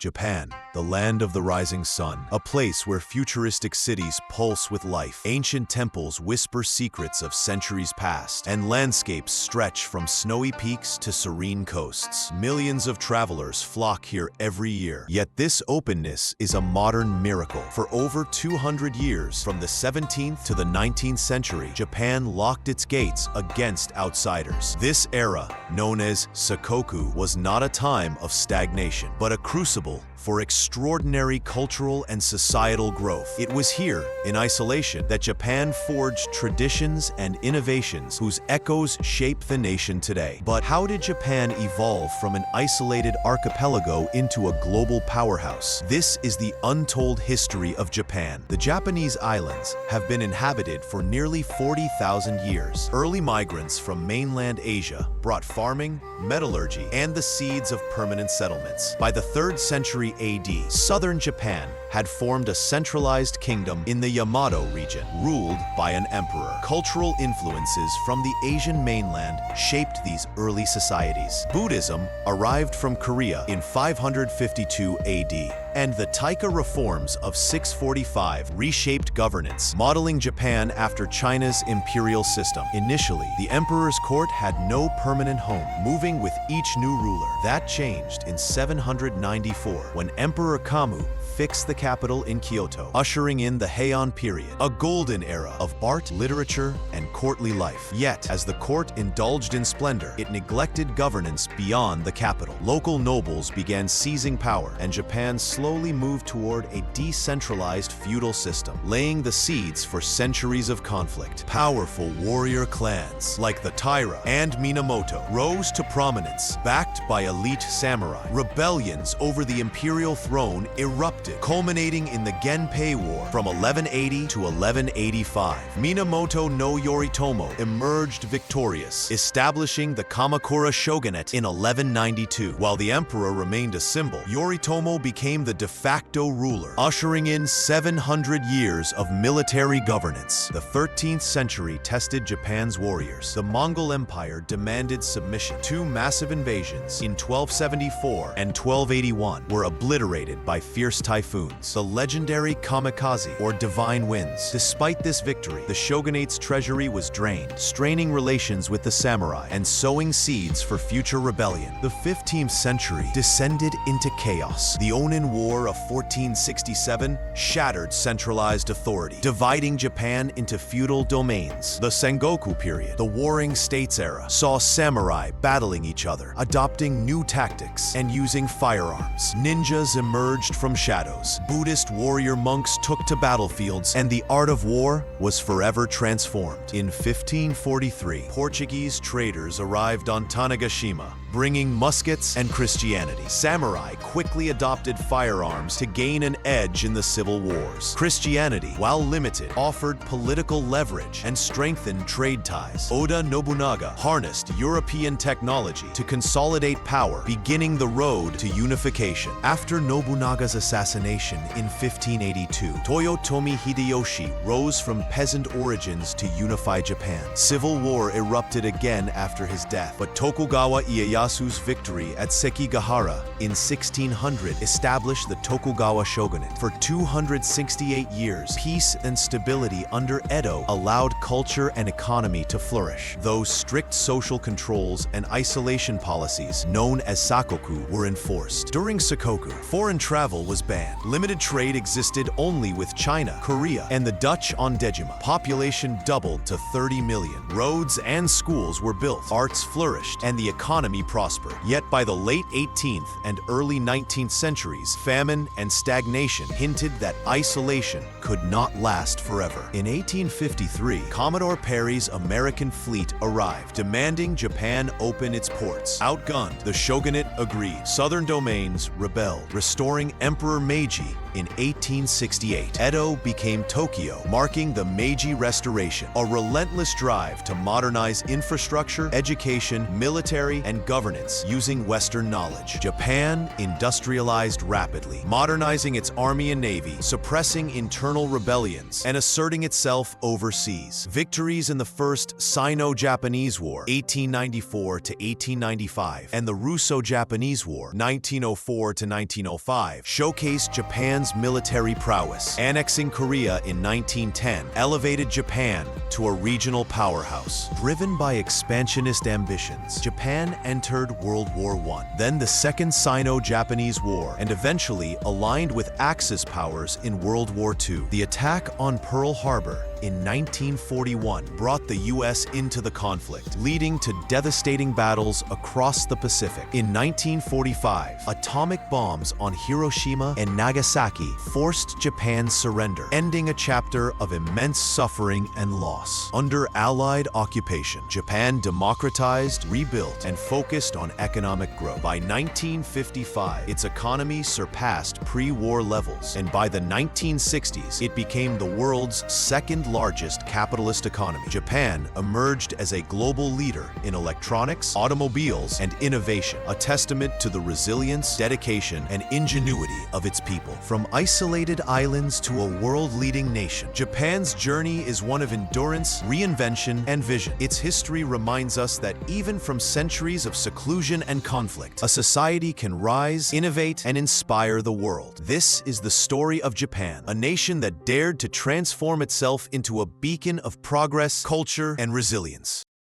Japan, the land of the rising sun, a place where futuristic cities pulse with life, ancient temples whisper secrets of centuries past, and landscapes stretch from snowy peaks to serene coasts. Millions of travelers flock here every year. Yet this openness is a modern miracle. For over 200 years, from the 17th to the 19th century, Japan locked its gates against outsiders. This era, known as Sakoku, was not a time of stagnation, but a crucible for extraordinary cultural and societal growth. It was here, in isolation, that Japan forged traditions and innovations whose echoes shape the nation today. But how did Japan evolve from an isolated archipelago into a global powerhouse? This is the untold history of Japan. The Japanese islands have been inhabited for nearly 40,000 years. Early migrants from mainland Asia brought farming, metallurgy, and the seeds of permanent settlements. By the 3rd century AD, southern Japan had formed a centralized kingdom in the Yamato region, ruled by an emperor. Cultural influences from the Asian mainland shaped these early societies. Buddhism arrived from Korea in 552 AD, and the Taika reforms of 645 reshaped governance, modeling Japan after China's imperial system. Initially, the emperor's court had no permanent home, moving with each new ruler. That changed in 794, when Emperor Kamu fixed the capital in Kyoto, ushering in the Heian period, a golden era of art, literature, and courtly life. Yet, as the court indulged in splendor, it neglected governance beyond the capital. Local nobles began seizing power, and Japan slowly moved toward a decentralized feudal system, laying the seeds for centuries of conflict. Powerful warrior clans, like the Taira and Minamoto, rose to prominence, backed by elite samurai. Rebellions over the imperial throne erupted, culminating in the Genpei War from 1180 to 1185. Minamoto no Yoritomo emerged victorious, establishing the Kamakura shogunate in 1192. While the emperor remained a symbol, Yoritomo became the de facto ruler, ushering in 700 years of military governance. The 13th century tested Japan's warriors. The Mongol Empire demanded submission. Two massive invasions in 1274 and 1281 were obliterated by fierce typhoons, the legendary kamikaze, or divine winds. Despite this victory, the shogunate's treasury was drained, straining relations with the samurai and sowing seeds for future rebellion. The 15th century descended into chaos. The Onin War of 1467 shattered centralized authority, dividing Japan into feudal domains. The Sengoku period, the Warring States era, saw samurai battling each other, adopting new tactics, and using firearms. Ninjas emerged from shadows. Buddhist warrior monks took to battlefields, and the art of war was forever transformed. In 1543, Portuguese traders arrived on Tanegashima, bringing muskets and Christianity. Samurai quickly adopted firearms to gain an edge in the civil wars. Christianity, while limited, offered political leverage and strengthened trade ties. Oda Nobunaga harnessed European technology to consolidate power, beginning the road to unification. After Nobunaga's assassination in 1582, Toyotomi Hideyoshi rose from peasant origins to unify Japan. Civil war erupted again after his death, but Tokugawa Ieyasu's victory at Sekigahara in 1600 established the Tokugawa shogunate. For 268 years, peace and stability under Edo allowed culture and economy to flourish, though strict social controls and isolation policies, known as Sakoku, were enforced. During Sakoku, foreign travel was banned. Limited trade existed only with China, Korea, and the Dutch on Dejima. Population doubled to 30 million. Roads and schools were built, arts flourished, and the economy prospered. Yet by the late 18th and early 19th centuries, famine and stagnation hinted that isolation could not last forever. In 1853, Commodore Perry's American fleet arrived, demanding Japan open its ports. Outgunned, the shogunate agreed. Southern domains rebelled, restoring Emperor Meiji in 1868. Edo became Tokyo, marking the Meiji Restoration, a relentless drive to modernize infrastructure, education, military, and governance using Western knowledge. Japan industrialized rapidly, modernizing its army and navy, suppressing internal rebellions, and asserting itself overseas. Victories in the First Sino-Japanese War, 1894 to 1895, and the Russo-Japanese War, 1904 to 1905, showcased Japan's military prowess. Annexing Korea in 1910 elevated Japan to a regional powerhouse. Driven by expansionist ambitions, Japan entered World War I, then the Second Sino-Japanese War, and eventually aligned with Axis powers in World War II. The attack on Pearl Harbor in 1941 brought the U.S. into the conflict, leading to devastating battles across the Pacific. In 1945, atomic bombs on Hiroshima and Nagasaki forced Japan's surrender, ending a chapter of immense suffering and loss. Under Allied occupation, Japan democratized, rebuilt, and focused on economic growth. By 1955, its economy surpassed pre-war levels, and by the 1960s, it became the world's second-largest capitalist economy. Japan emerged as a global leader in electronics, automobiles, and innovation, a testament to the resilience, dedication, and ingenuity of its people. From isolated islands to a world-leading nation, Japan's journey is one of endurance, reinvention, and vision. Its history reminds us that even from centuries of seclusion and conflict, a society can rise, innovate, and inspire the world. This is the story of Japan, a nation that dared to transform itself into a beacon of progress, culture, and resilience.